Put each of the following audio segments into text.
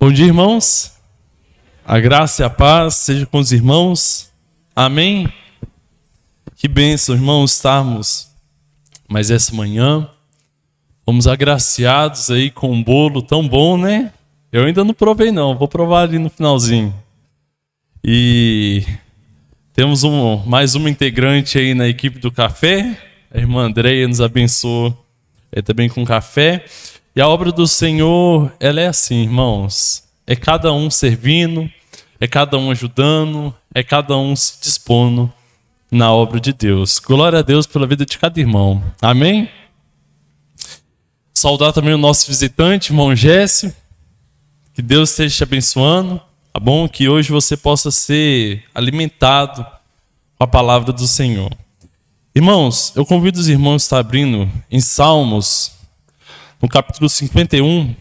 Bom dia, irmãos. A graça e a paz seja com os irmãos. Amém. Que bênção, irmãos, estarmos mais essa manhã. Fomos agraciados aí com um bolo tão bom, né? Eu ainda não provei não, vou provar ali no finalzinho. E temos mais uma integrante aí na equipe do café. A irmã Andreia nos abençoou também com café. E a obra do Senhor, ela é assim, irmãos. É cada um servindo, é cada um ajudando, é cada um se dispondo na obra de Deus. Glória a Deus pela vida de cada irmão. Amém? Saudar também o nosso visitante, irmão Jéssio. Que Deus esteja te abençoando. Tá bom? Que hoje você possa ser alimentado com a palavra do Senhor. Irmãos, eu convido os irmãos a estar abrindo em Salmos, no capítulo 51.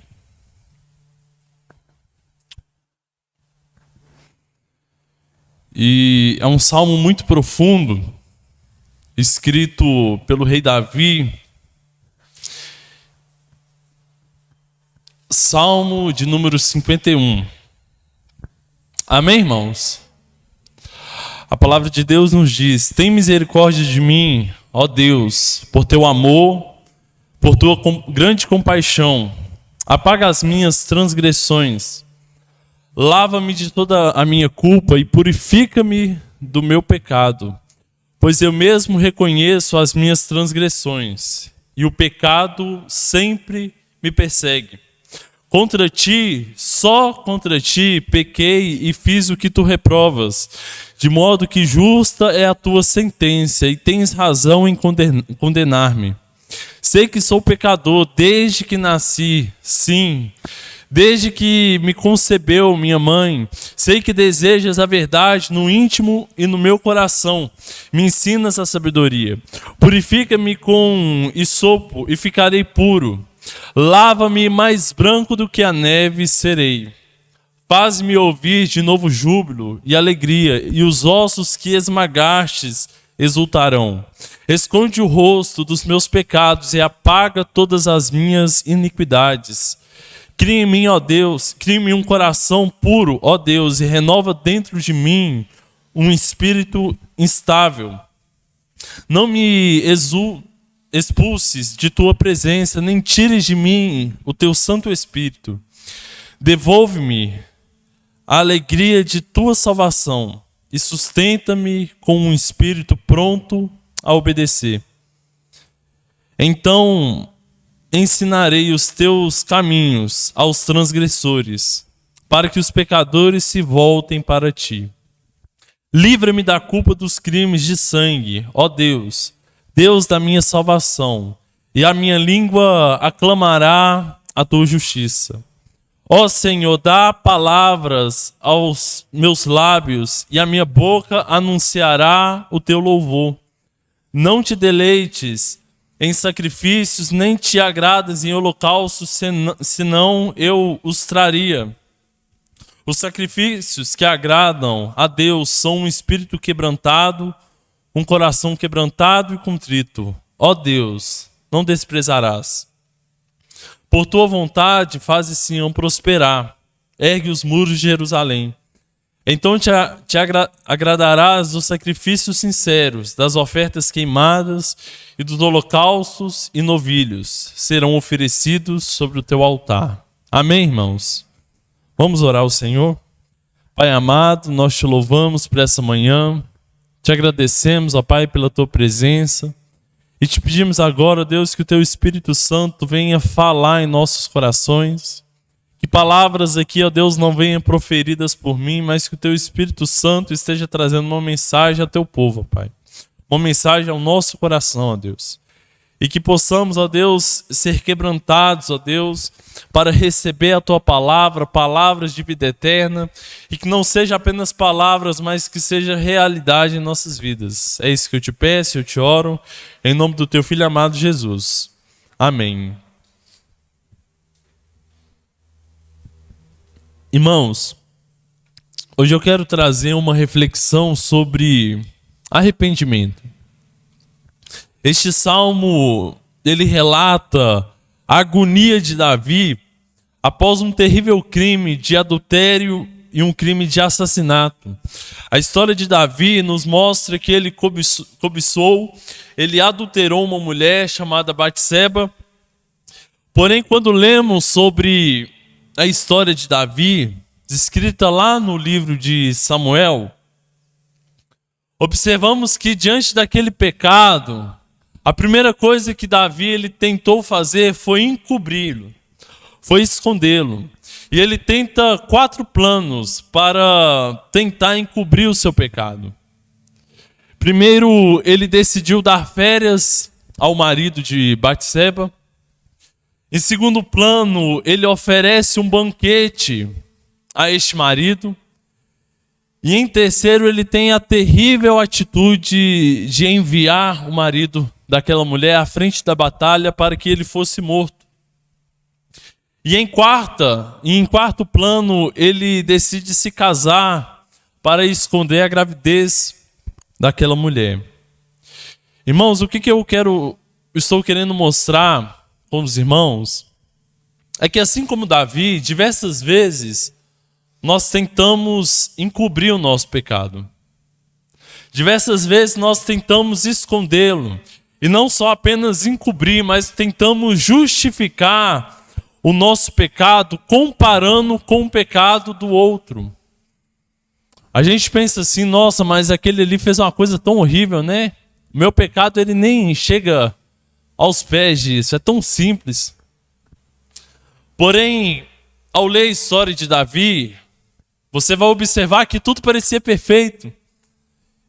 E é um salmo muito profundo, escrito pelo rei Davi. Salmo de número 51. Amém, irmãos? A palavra de Deus nos diz: tem misericórdia de mim, ó Deus, por teu amor, por tua grande compaixão. Apaga as minhas transgressões. Lava-me de toda a minha culpa e purifica-me do meu pecado. Pois eu mesmo reconheço as minhas transgressões, e o pecado sempre me persegue. Contra ti, só contra ti, pequei e fiz o que tu reprovas, de modo que justa é a tua sentença, e tens razão em condenar-me. Sei que sou pecador desde que nasci, sim, desde que me concebeu minha mãe. Sei que desejas a verdade no íntimo e no meu coração. Me ensinas a sabedoria. Purifica-me com hisopo e ficarei puro. Lava-me mais branco do que a neve serei. Faz-me ouvir de novo júbilo e alegria, e os ossos que esmagastes exultarão. Esconde o rosto dos meus pecados e apaga todas as minhas iniquidades. Cria em mim, ó Deus, cria em mim um coração puro, ó Deus, e renova dentro de mim um espírito instável. Não me expulses de tua presença, nem tires de mim o teu Santo Espírito. Devolve-me a alegria de tua salvação e sustenta-me com um espírito pronto a obedecer. Então ensinarei os teus caminhos aos transgressores, para que os pecadores se voltem para ti. Livra-me da culpa dos crimes de sangue, ó Deus, Deus da minha salvação, e a minha língua aclamará a tua justiça. Ó Senhor, dá palavras aos meus lábios, e a minha boca anunciará o teu louvor. Não te deleites em sacrifícios, nem te agradas em holocaustos, senão eu os traria. Os sacrifícios que agradam a Deus são um espírito quebrantado, um coração quebrantado e contrito. Ó Deus, não desprezarás. Por tua vontade fazes Sião prosperar, ergue os muros de Jerusalém. Então te agradarás dos sacrifícios sinceros, das ofertas queimadas e dos holocaustos e novilhos serão oferecidos sobre o teu altar. Amém, irmãos? Vamos orar ao Senhor? Pai amado, nós te louvamos por essa manhã, te agradecemos, ó Pai, pela tua presença e te pedimos agora, Deus, que o teu Espírito Santo venha falar em nossos corações. Que palavras aqui, ó Deus, não venham proferidas por mim, mas que o teu Espírito Santo esteja trazendo uma mensagem ao teu povo, ó Pai. Uma mensagem ao nosso coração, ó Deus. E que possamos, ó Deus, ser quebrantados, ó Deus, para receber a tua palavra, palavras de vida eterna, e que não seja apenas palavras, mas que seja realidade em nossas vidas. É isso que eu te peço, eu te oro, em nome do teu Filho amado Jesus. Amém. Irmãos, hoje eu quero trazer uma reflexão sobre arrependimento. Este salmo, ele relata a agonia de Davi após um terrível crime de adultério e um crime de assassinato. A história de Davi nos mostra que ele cobiçou, ele adulterou uma mulher chamada Batseba. Porém, quando lemos sobre a história de Davi, descrita lá no livro de Samuel, observamos que diante daquele pecado, a primeira coisa que Davi ele tentou fazer foi encobri-lo, foi escondê-lo. E ele tenta 4 planos para tentar encobrir o seu pecado. Primeiro, ele decidiu dar férias ao marido de Batseba. Em segundo plano, ele oferece um banquete a este marido. E em terceiro, ele tem a terrível atitude de enviar o marido daquela mulher à frente da batalha para que ele fosse morto. E em quarto plano, ele decide se casar para esconder a gravidez daquela mulher. Irmãos, o que eu estou querendo mostrar com os irmãos é que assim como Davi, diversas vezes nós tentamos encobrir o nosso pecado. Diversas vezes nós tentamos escondê-lo. E não só apenas encobrir, mas tentamos justificar o nosso pecado comparando com o pecado do outro. A gente pensa assim, nossa, mas aquele ali fez uma coisa tão horrível, né? O meu pecado ele nem chega aos pés disso, é tão simples. Porém, ao ler a história de Davi, você vai observar que tudo parecia perfeito.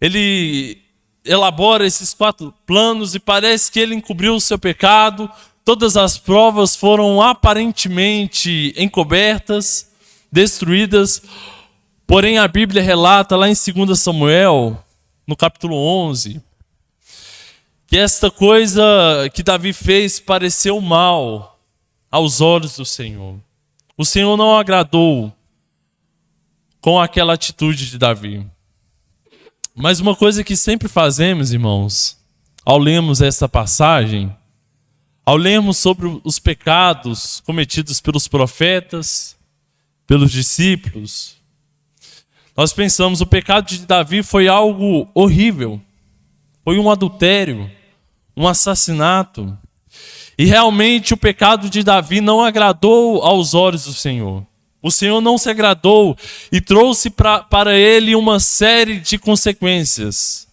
Ele elabora esses 4 planos e parece que ele encobriu o seu pecado. Todas as provas foram aparentemente encobertas, destruídas. Porém, a Bíblia relata lá em 2 Samuel, no capítulo 11, que esta coisa que Davi fez pareceu mal aos olhos do Senhor. O Senhor não agradou com aquela atitude de Davi. Mas uma coisa que sempre fazemos, irmãos, ao lermos esta passagem, ao lermos sobre os pecados cometidos pelos profetas, pelos discípulos, nós pensamos, o pecado de Davi foi algo horrível. Foi um adultério, um assassinato. E realmente o pecado de Davi não agradou aos olhos do Senhor. O Senhor não se agradou e trouxe para ele uma série de consequências.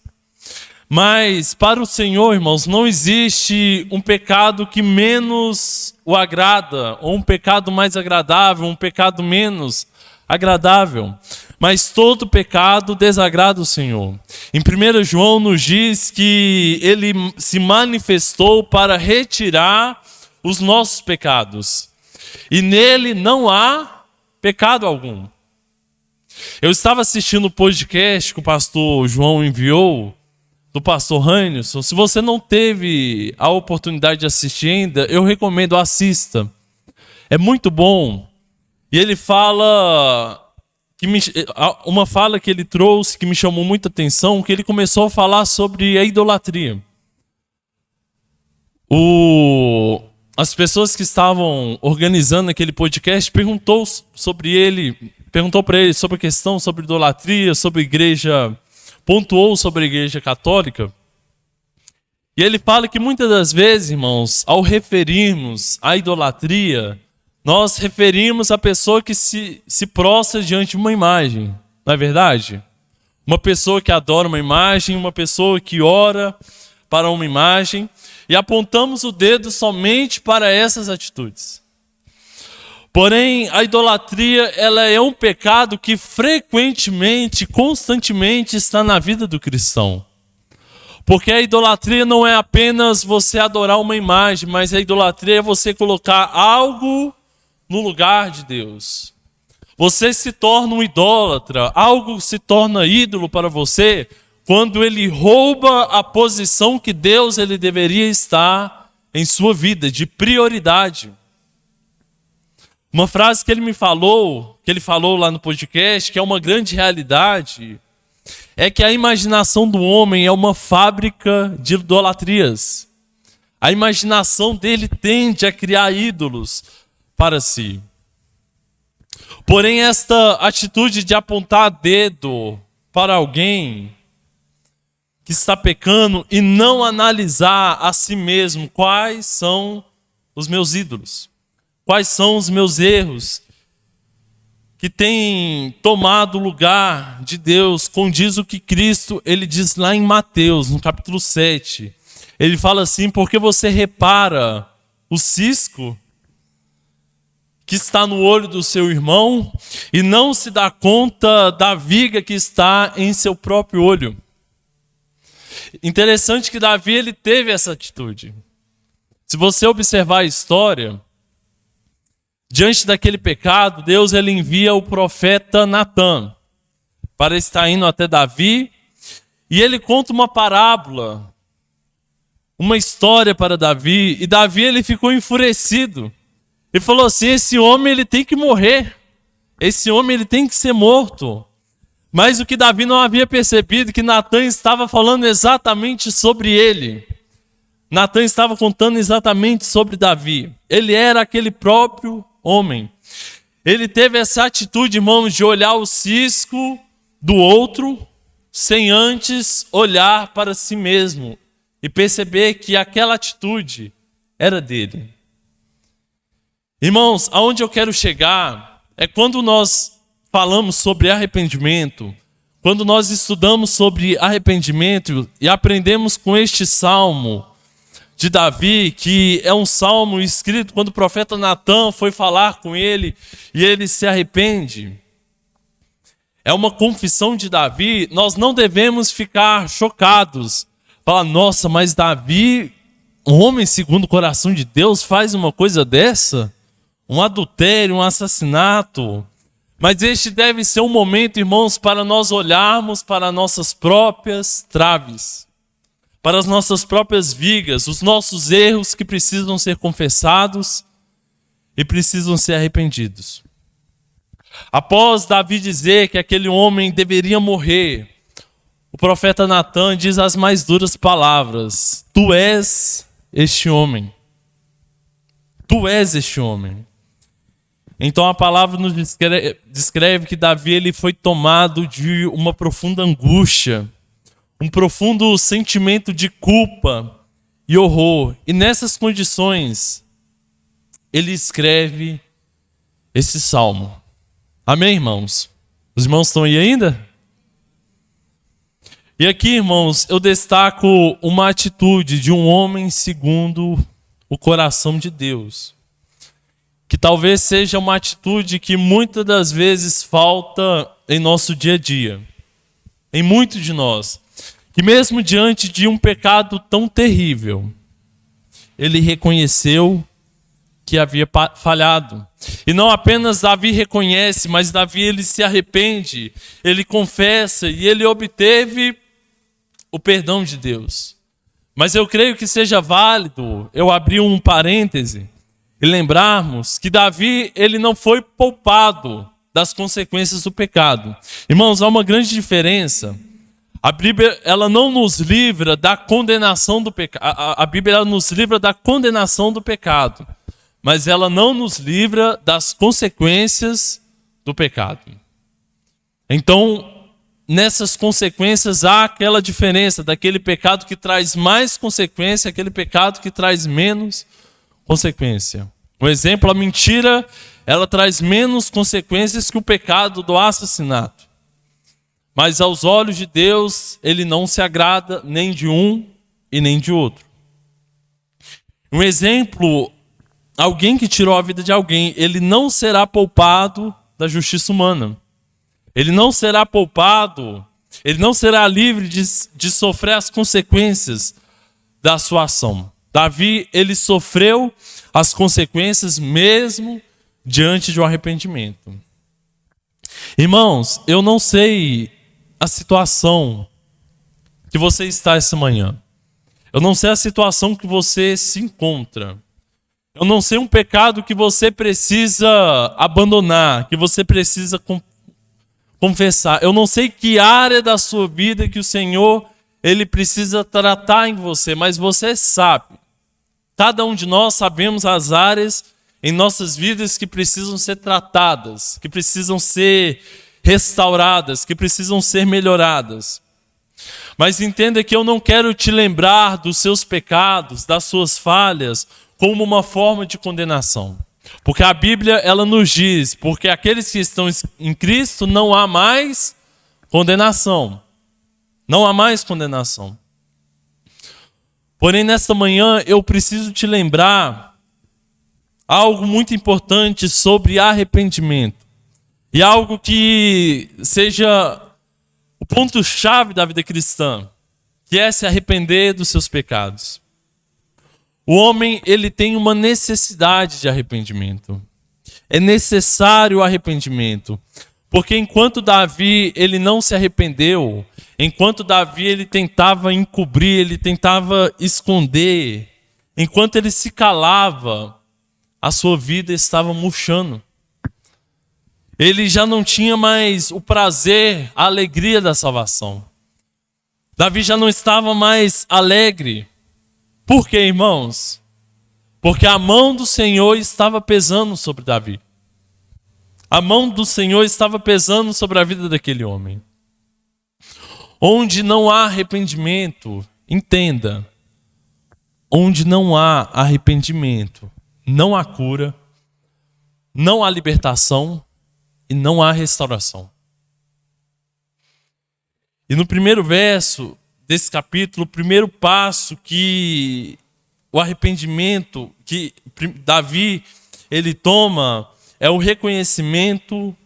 Mas para o Senhor, irmãos, não existe um pecado que menos o agrada, ou um pecado mais agradável, um pecado menos agradável. Mas todo pecado desagrada o Senhor. Em 1 João nos diz que ele se manifestou para retirar os nossos pecados. E nele não há pecado algum. Eu estava assistindo o podcast que o pastor João enviou, do pastor Rânilson. Se você não teve a oportunidade de assistir ainda, eu recomendo, assista. É muito bom. E ele fala, uma fala que ele trouxe que me chamou muita atenção, que ele começou a falar sobre a idolatria. As pessoas que estavam organizando aquele podcast perguntou para ele sobre a questão, sobre idolatria, sobre igreja, pontuou sobre a igreja católica. E ele fala que muitas das vezes, irmãos, ao referirmos à idolatria, nós referimos a pessoa que se prostra diante de uma imagem, não é verdade? Uma pessoa que adora uma imagem, uma pessoa que ora para uma imagem, e apontamos o dedo somente para essas atitudes. Porém, a idolatria, ela é um pecado que frequentemente, constantemente está na vida do cristão. Porque a idolatria não é apenas você adorar uma imagem, mas a idolatria é você colocar algo no lugar de Deus. Você se torna um idólatra, algo se torna ídolo para você quando ele rouba a posição que Deus ele deveria estar em sua vida, de prioridade. Uma frase que ele falou lá no podcast, que é uma grande realidade, é que a imaginação do homem é uma fábrica de idolatrias. A imaginação dele tende a criar ídolos para si. Porém, esta atitude de apontar dedo para alguém que está pecando e não analisar a si mesmo quais são os meus ídolos, quais são os meus erros que têm tomado o lugar de Deus, condiz o que Cristo ele diz lá em Mateus, no capítulo 7. Ele fala assim: porque você repara o cisco que está no olho do seu irmão e não se dá conta da viga que está em seu próprio olho. Interessante que Davi ele teve essa atitude. Se você observar a história, diante daquele pecado, Deus ele envia o profeta Natã para estar indo até Davi, e ele conta uma parábola, uma história para Davi, e Davi ele ficou enfurecido. Ele falou assim: esse homem ele tem que morrer, esse homem ele tem que ser morto. Mas o que Davi não havia percebido, que Natã estava falando exatamente sobre ele. Natã estava contando exatamente sobre Davi. Ele era aquele próprio homem. Ele teve essa atitude, irmãos, de olhar o cisco do outro, sem antes olhar para si mesmo e perceber que aquela atitude era dele. Irmãos, aonde eu quero chegar é quando nós falamos sobre arrependimento, quando nós estudamos sobre arrependimento e aprendemos com este salmo de Davi, que é um salmo escrito quando o profeta Natã foi falar com ele e ele se arrepende. É uma confissão de Davi. Nós não devemos ficar chocados. Falar: nossa, mas Davi, um homem segundo o coração de Deus, faz uma coisa dessa? Um adultério, um assassinato. Mas este deve ser um momento, irmãos, para nós olharmos para nossas próprias traves, para as nossas próprias vigas, os nossos erros que precisam ser confessados e precisam ser arrependidos. Após Davi dizer que aquele homem deveria morrer, o profeta Natã diz as mais duras palavras: tu és este homem. Tu és este homem. Então a palavra nos descreve que Davi ele foi tomado de uma profunda angústia, um profundo sentimento de culpa e horror. E nessas condições, ele escreve esse salmo. Amém, irmãos? Os irmãos estão aí ainda? E aqui, irmãos, eu destaco uma atitude de um homem segundo o coração de Deus, que talvez seja uma atitude que muitas das vezes falta em nosso dia a dia, em muitos de nós, que mesmo diante de um pecado tão terrível, ele reconheceu que havia falhado. E não apenas Davi reconhece, mas Davi ele se arrepende, ele confessa e ele obteve o perdão de Deus. Mas eu creio que seja válido eu abrir um parêntese e lembrarmos que Davi ele não foi poupado das consequências do pecado. Irmãos, há uma grande diferença. A Bíblia ela não nos livra da condenação do pecado. A Bíblia ela nos livra da condenação do pecado, mas ela não nos livra das consequências do pecado. Então, nessas consequências há aquela diferença daquele pecado que traz mais consequência, aquele pecado que traz menos consequência. Um exemplo, a mentira, ela traz menos consequências que o pecado do assassinato. Mas aos olhos de Deus, ele não se agrada nem de um e nem de outro. Um exemplo, alguém que tirou a vida de alguém, ele não será poupado da justiça humana. Ele não será poupado, ele não será livre de sofrer as consequências da sua ação. Davi, ele sofreu as consequências mesmo diante de um arrependimento. Irmãos, eu não sei a situação que você está essa manhã. Eu não sei a situação que você se encontra. Eu não sei um pecado que você precisa abandonar, que você precisa confessar. Eu não sei que área da sua vida que o Senhor ele precisa tratar em você, mas você sabe. Cada um de nós sabemos as áreas em nossas vidas que precisam ser tratadas, que precisam ser restauradas, que precisam ser melhoradas. Mas entenda que eu não quero te lembrar dos seus pecados, das suas falhas, como uma forma de condenação. Porque a Bíblia, ela nos diz, porque aqueles que estão em Cristo não há mais condenação. Não há mais condenação. Porém, nesta manhã, eu preciso te lembrar algo muito importante sobre arrependimento. E algo que seja o ponto-chave da vida cristã, que é se arrepender dos seus pecados. O homem, ele tem uma necessidade de arrependimento. É necessário o arrependimento. Porque enquanto Davi, ele não se arrependeu, enquanto Davi, ele tentava encobrir, ele tentava esconder, enquanto ele se calava, a sua vida estava murchando. Ele já não tinha mais o prazer, a alegria da salvação. Davi já não estava mais alegre. Por quê, irmãos? Porque a mão do Senhor estava pesando sobre Davi. A mão do Senhor estava pesando sobre a vida daquele homem. Onde não há arrependimento, entenda, onde não há arrependimento, não há cura, não há libertação e não há restauração. E no primeiro verso desse capítulo, o primeiro passo que o arrependimento que Davi ele toma é o reconhecimento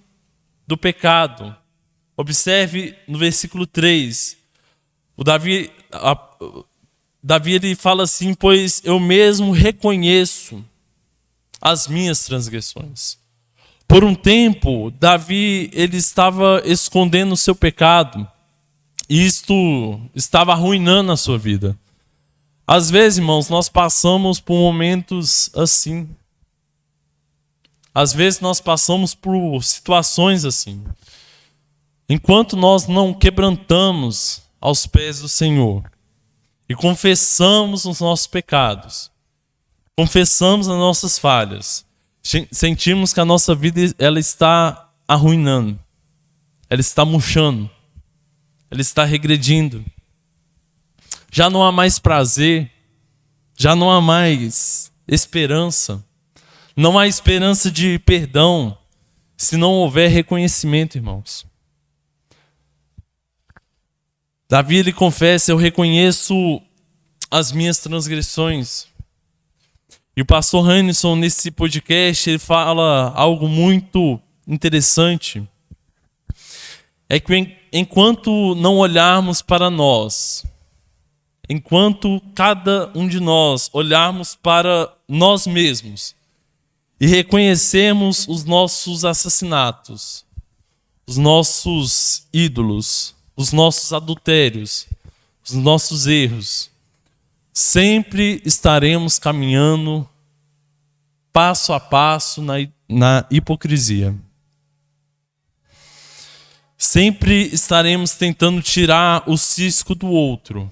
do pecado. Observe no versículo 3. Davi ele fala assim: pois eu mesmo reconheço as minhas transgressões. Por um tempo, Davi ele estava escondendo o seu pecado. E isto estava arruinando a sua vida. Às vezes, irmãos, nós passamos por momentos assim. Às vezes nós passamos por situações assim. Enquanto nós não quebrantamos aos pés do Senhor e confessamos os nossos pecados, confessamos as nossas falhas, sentimos que a nossa vida ela está arruinando, ela está murchando, ela está regredindo. Já não há mais prazer, já não há mais esperança. Não há esperança de perdão se não houver reconhecimento, irmãos. Davi ele confessa: eu reconheço as minhas transgressões. E o pastor Hanson, nesse podcast, ele fala algo muito interessante. É que enquanto não olharmos para nós, enquanto cada um de nós olharmos para nós mesmos e reconhecermos os nossos assassinatos, os nossos ídolos, os nossos adultérios, os nossos erros, sempre estaremos caminhando passo a passo na hipocrisia. Sempre estaremos tentando tirar o cisco do outro,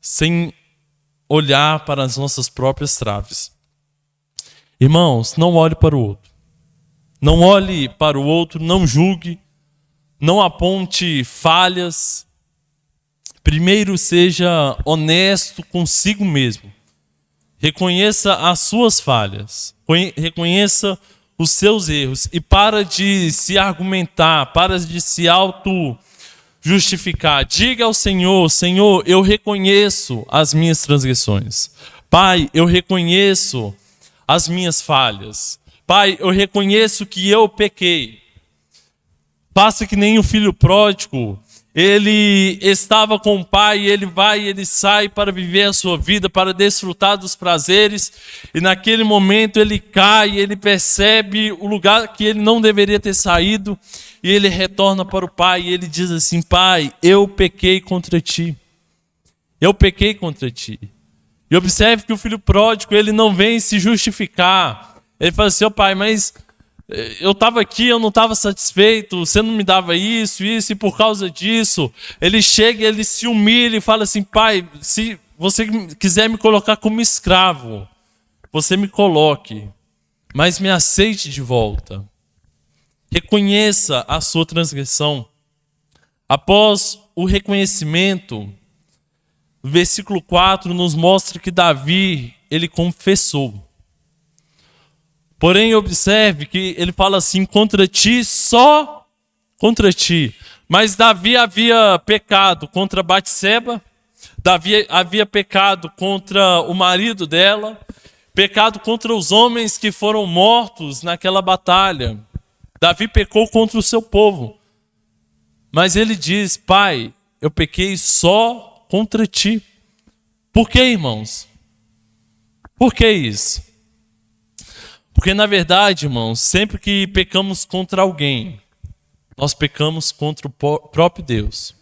sem olhar para as nossas próprias traves. Irmãos, não olhe para o outro. Não olhe para o outro, não julgue, não aponte falhas. Primeiro seja honesto consigo mesmo. Reconheça as suas falhas. Reconheça os seus erros. E para de se argumentar, para de se auto-justificar. Diga ao Senhor: Senhor, eu reconheço as minhas transgressões. Pai, eu reconheço as minhas falhas. Pai, eu reconheço que eu pequei. Faça que nem o filho pródigo. Ele estava com o pai, ele sai para viver a sua vida, para desfrutar dos prazeres. E naquele momento ele cai, ele percebe o lugar que ele não deveria ter saído. E ele retorna para o pai e ele diz assim: Pai, eu pequei contra ti. Eu pequei contra ti. E observe que o filho pródigo, ele não vem se justificar. Ele fala assim: pai, mas eu estava aqui, eu não estava satisfeito, você não me dava isso, e por causa disso. Ele chega, ele se humilha e fala assim: pai, se você quiser me colocar como escravo, você me coloque. mas me aceite de volta. Reconheça a sua transgressão. Após o reconhecimento, o versículo 4 nos mostra que Davi, ele confessou. Porém, observe que ele fala assim, contra ti, só contra ti. Mas Davi havia pecado contra Batseba, Davi havia pecado contra o marido dela, pecado contra os homens que foram mortos naquela batalha. Davi pecou contra o seu povo. Mas ele diz, Pai, eu pequei só contra ti. Por que, irmãos? Por que isso? Porque, na verdade, irmãos, sempre que pecamos contra alguém, nós pecamos contra o próprio Deus.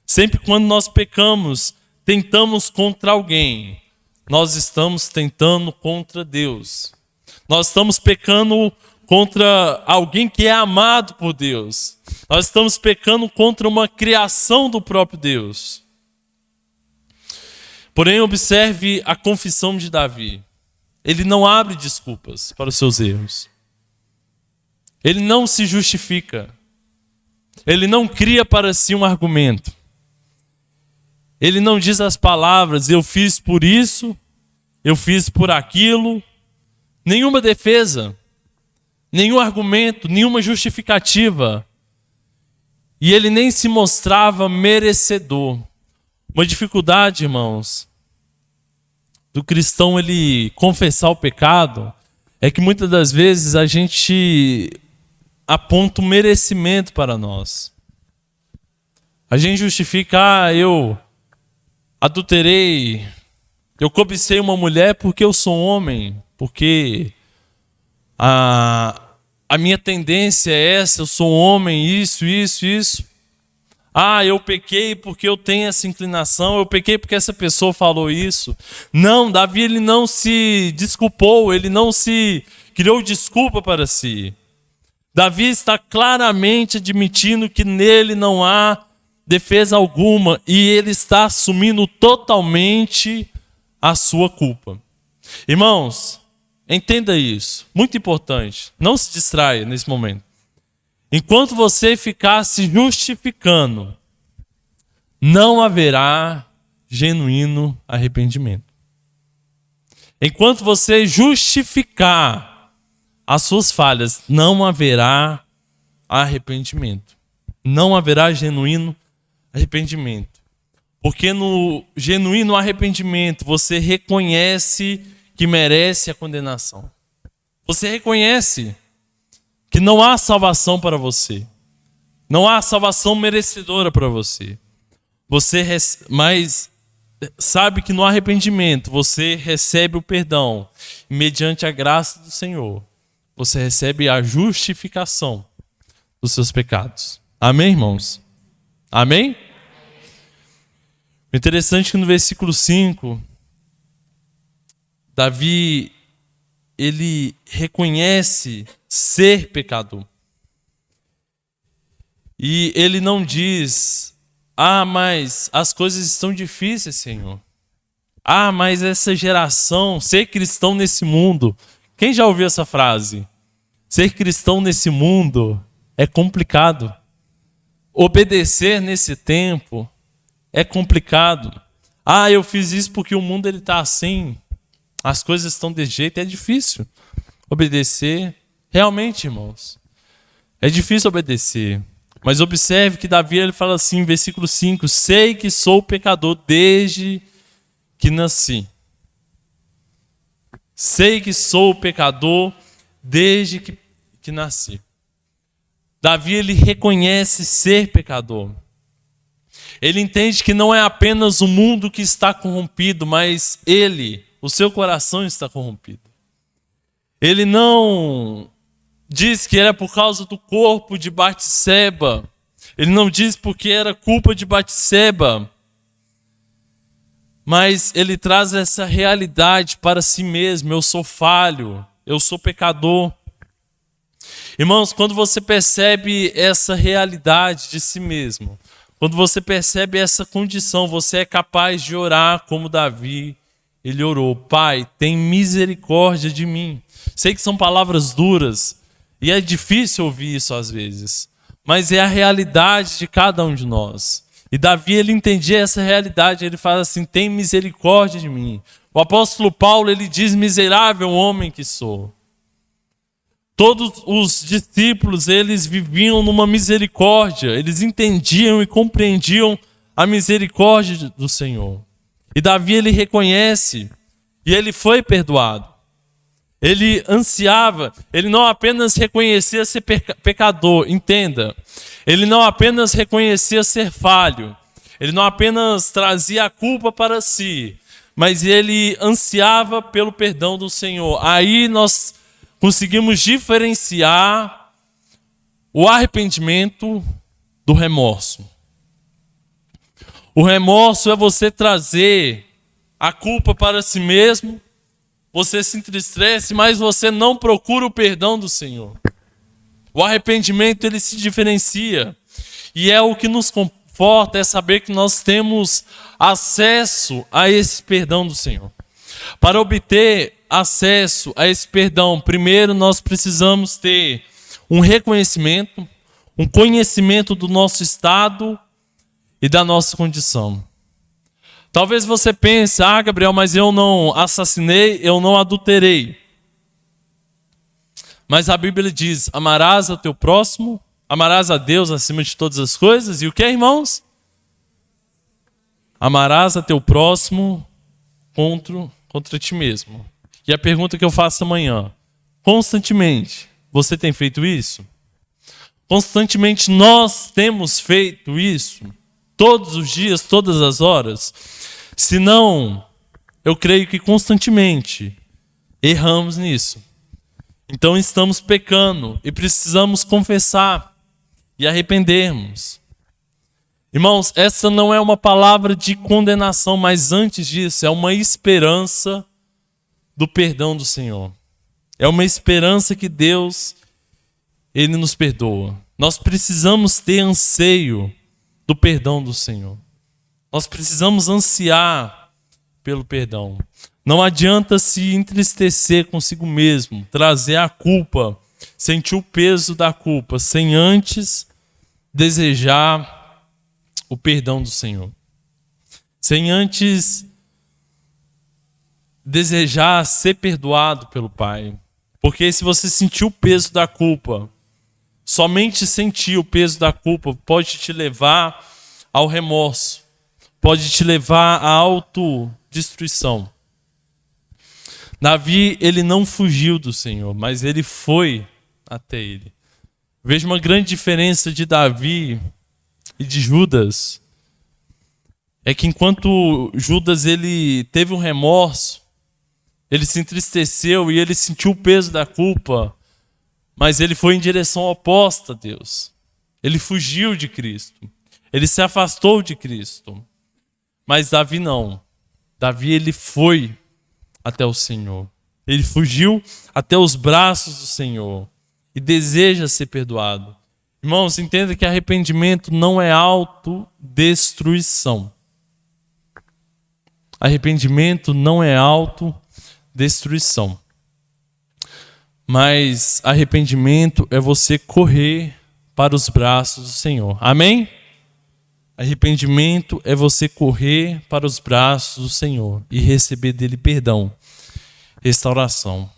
Sempre quando nós pecamos, tentamos contra alguém, nós estamos tentando contra Deus. Nós estamos pecando contra alguém que é amado por Deus. Nós estamos pecando contra uma criação do próprio Deus. Porém, observe a confissão de Davi. Ele não abre desculpas para os seus erros. Ele não se justifica. Ele não cria para si um argumento. Ele não diz as palavras, eu fiz por isso, eu fiz por aquilo. Nenhuma defesa, nenhum argumento, nenhuma justificativa. E ele nem se mostrava merecedor. Uma dificuldade, irmãos, do cristão ele confessar o pecado é que muitas das vezes a gente aponta um merecimento para nós. A gente justifica, eu adulterei, eu cobicei uma mulher porque eu sou homem, porque a minha tendência é essa, eu sou homem, isso. Eu pequei porque eu tenho essa inclinação, eu pequei porque essa pessoa falou isso. Não, Davi ele não se desculpou, ele não se criou desculpa para si. Davi está claramente admitindo que nele não há defesa alguma e ele está assumindo totalmente a sua culpa. Irmãos, entenda isso, muito importante, não se distraia nesse momento. Enquanto você ficar se justificando, não haverá genuíno arrependimento. Enquanto você justificar as suas falhas, não haverá arrependimento. Não haverá genuíno arrependimento. Porque no genuíno arrependimento, você reconhece que merece a condenação. Você reconhece que não há salvação para você. Não há salvação merecedora para você. Mas sabe que no arrependimento você recebe o perdão. E mediante a graça do Senhor, você recebe a justificação dos seus pecados. Amém, irmãos? Amém? O interessante é que no versículo 5, Davi, ele reconhece ser pecador. E ele não diz, mas as coisas estão difíceis, Senhor. Mas essa geração, ser cristão nesse mundo. Quem já ouviu essa frase? Ser cristão nesse mundo é complicado. Obedecer nesse tempo é complicado. Eu fiz isso porque o mundo ele está assim. As coisas estão desse jeito, é difícil obedecer. Realmente, irmãos, é difícil obedecer. Mas observe que Davi ele fala assim, versículo 5, sei que sou pecador desde que nasci. Sei que sou pecador desde que nasci. Davi ele reconhece ser pecador. Ele entende que não é apenas o mundo que está corrompido, mas o seu coração está corrompido. Ele não diz que era por causa do corpo de Batseba. Ele não diz porque era culpa de Batseba. Mas ele traz essa realidade para si mesmo. Eu sou falho, eu sou pecador. Irmãos, quando você percebe essa realidade de si mesmo, quando você percebe essa condição, você é capaz de orar como Davi ele orou: Pai, tem misericórdia de mim. Sei que são palavras duras e é difícil ouvir isso às vezes, mas é a realidade de cada um de nós. E Davi, ele entendia essa realidade, ele fala assim: tem misericórdia de mim. O apóstolo Paulo, ele diz: miserável homem que sou. Todos os discípulos, eles viviam numa misericórdia, eles entendiam e compreendiam a misericórdia do Senhor. E Davi, ele reconhece e ele foi perdoado. Ele ansiava, ele não apenas reconhecia ser pecador, entenda. Ele não apenas reconhecia ser falho, ele não apenas trazia a culpa para si, mas ele ansiava pelo perdão do Senhor. Aí nós conseguimos diferenciar o arrependimento do remorso. O remorso é você trazer a culpa para si mesmo, você se entristece, mas você não procura o perdão do Senhor. O arrependimento, ele se diferencia. E é o que nos conforta, é saber que nós temos acesso a esse perdão do Senhor. Para obter acesso a esse perdão, primeiro nós precisamos ter um reconhecimento, um conhecimento do nosso estado e da nossa condição. Talvez você pense: ah, Gabriel, mas eu não assassinei, eu não adulterei. Mas a Bíblia diz: amarás ao teu próximo, amarás a Deus acima de todas as coisas. E o que, irmãos? Amarás a teu próximo contra ti mesmo. E a pergunta que eu faço amanhã: constantemente, você tem feito isso? Constantemente nós temos feito isso? Todos os dias, todas as horas? Se não, eu creio que constantemente erramos nisso. Então estamos pecando e precisamos confessar e arrependermos. Irmãos, essa não é uma palavra de condenação, mas antes disso é uma esperança do perdão do Senhor. É uma esperança que Deus, Ele nos perdoa. Nós precisamos ter anseio do perdão do Senhor. Nós precisamos ansiar pelo perdão. Não adianta se entristecer consigo mesmo, trazer a culpa, sentir o peso da culpa, sem antes desejar o perdão do Senhor. Sem antes desejar ser perdoado pelo Pai. Porque se você sentir o peso da culpa, somente sentir o peso da culpa pode te levar ao remorso, pode te levar à autodestruição. Davi, ele não fugiu do Senhor, mas ele foi até ele. Vejo uma grande diferença de Davi e de Judas. É que enquanto Judas, ele teve um remorso, ele se entristeceu e ele sentiu o peso da culpa, mas ele foi em direção oposta a Deus. Ele fugiu de Cristo. Ele se afastou de Cristo. Mas Davi não. Davi, ele foi até o Senhor. Ele fugiu até os braços do Senhor e deseja ser perdoado. Irmãos, entenda que arrependimento não é autodestruição. Arrependimento não é autodestruição. Mas arrependimento é você correr para os braços do Senhor. Amém? Arrependimento é você correr para os braços do Senhor e receber dele perdão, restauração.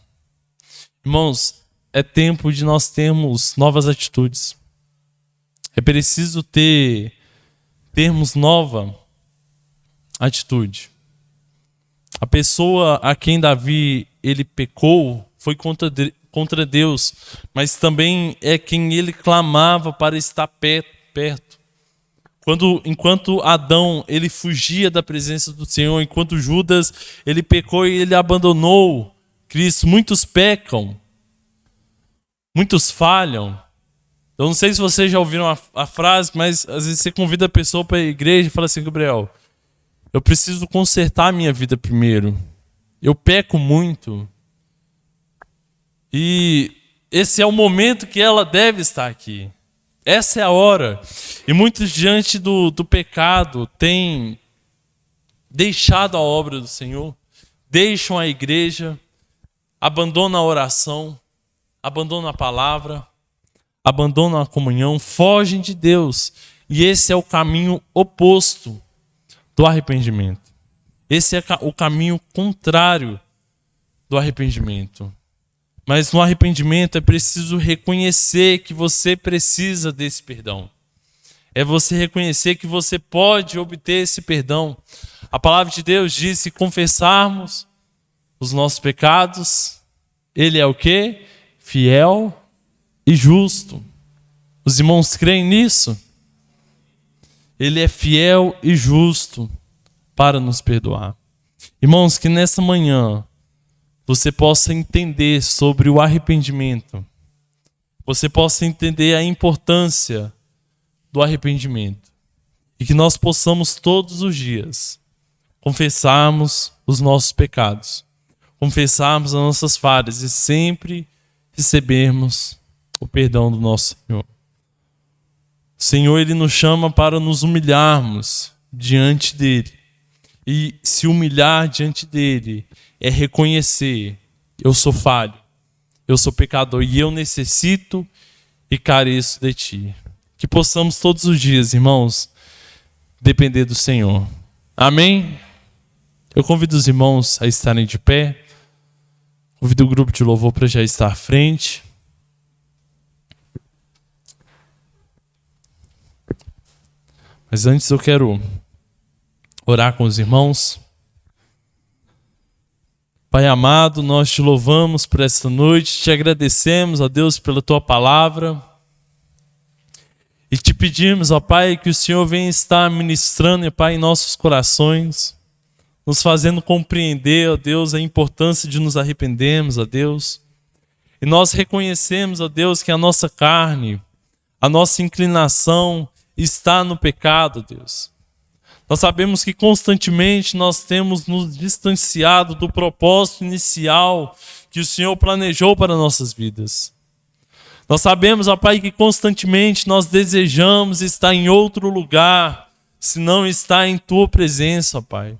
Irmãos, é tempo de nós termos novas atitudes. É preciso termos nova atitude. A pessoa a quem Davi ele pecou foi contra Deus, mas também é quem ele clamava para estar perto. Enquanto Adão ele fugia da presença do Senhor, enquanto Judas ele pecou e ele abandonou Cristo, muitos pecam, muitos falham. Eu não sei se vocês já ouviram a frase, mas às vezes você convida a pessoa para a igreja e fala assim: Gabriel, eu preciso consertar a minha vida primeiro. Eu peco muito. E esse é o momento que ela deve estar aqui. Essa é a hora. E muitos, diante do pecado, têm deixado a obra do Senhor, deixam a igreja, abandonam a oração, abandonam a palavra, abandonam a comunhão, fogem de Deus. E esse é o caminho oposto do arrependimento. Esse é o caminho contrário do arrependimento. Mas no arrependimento é preciso reconhecer que você precisa desse perdão. É você reconhecer que você pode obter esse perdão. A palavra de Deus diz: se confessarmos os nossos pecados, Ele é o quê? Fiel e justo. Os irmãos creem nisso? Ele é fiel e justo para nos perdoar. Irmãos, que nessa manhã você possa entender sobre o arrependimento. Você possa entender a importância do arrependimento. E que nós possamos todos os dias confessarmos os nossos pecados, confessarmos as nossas falhas e sempre recebermos o perdão do nosso Senhor. O Senhor, Ele nos chama para nos humilharmos diante dEle. E se humilhar diante dEle é reconhecer: eu sou falho, eu sou pecador e eu necessito e careço de Ti. Que possamos todos os dias, irmãos, depender do Senhor. Amém? Eu convido os irmãos a estarem de pé. Convido o grupo de louvor para já estar à frente. Mas antes eu quero orar com os irmãos. Pai amado, nós te louvamos por esta noite, te agradecemos, ó Deus, pela tua palavra. E te pedimos, ó Pai, que o Senhor venha estar ministrando, ó Pai, em nossos corações, nos fazendo compreender, ó Deus, a importância de nos arrependermos, ó Deus. E nós reconhecemos, ó Deus, que a nossa carne, a nossa inclinação está no pecado, Deus. Nós sabemos que constantemente nós temos nos distanciado do propósito inicial que o Senhor planejou para nossas vidas. Nós sabemos, ó Pai, que constantemente nós desejamos estar em outro lugar, se não estar em Tua presença, ó Pai.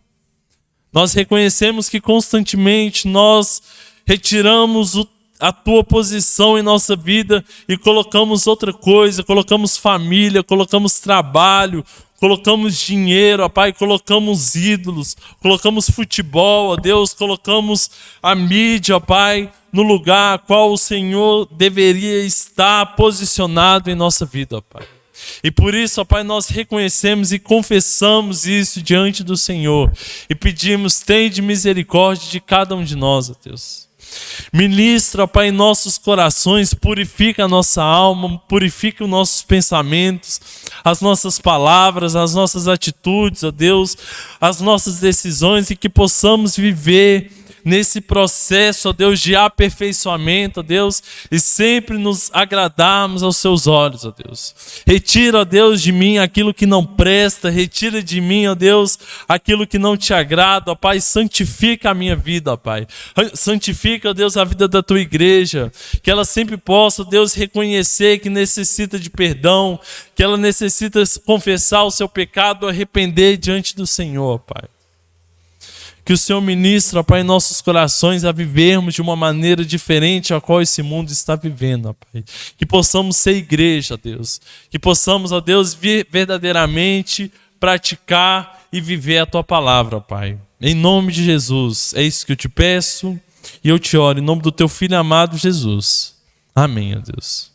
Nós reconhecemos que constantemente nós retiramos a Tua posição em nossa vida e colocamos outra coisa, colocamos família, colocamos trabalho, colocamos dinheiro, ó Pai, colocamos ídolos, colocamos futebol, ó Deus, colocamos a mídia, ó Pai, no lugar a qual o Senhor deveria estar posicionado em nossa vida, ó Pai. E por isso, ó Pai, nós reconhecemos e confessamos isso diante do Senhor e pedimos: tende misericórdia de cada um de nós, ó Deus. Ministra, ó Pai, em nossos corações, purifica a nossa alma, purifica os nossos pensamentos, as nossas palavras, as nossas atitudes, ó Deus, as nossas decisões, e que possamos viver nesse processo, ó Deus, de aperfeiçoamento, ó Deus, e sempre nos agradarmos aos seus olhos, ó Deus. Retira, ó Deus, de mim aquilo que não presta, retira de mim, ó Deus, aquilo que não te agrada, ó Pai, santifica a minha vida, ó Pai. Santifica, ó Deus, a vida da tua igreja, que ela sempre possa, ó Deus, reconhecer que necessita de perdão, que ela necessita confessar o seu pecado, arrepender diante do Senhor, ó Pai. Que o Senhor ministre, ó Pai, em nossos corações a vivermos de uma maneira diferente a qual esse mundo está vivendo, ó Pai. Que possamos ser igreja, ó Deus. Que possamos, ó Deus, verdadeiramente praticar e viver a Tua palavra, ó Pai. Em nome de Jesus, é isso que eu te peço e eu te oro em nome do Teu Filho amado Jesus. Amém, ó Deus.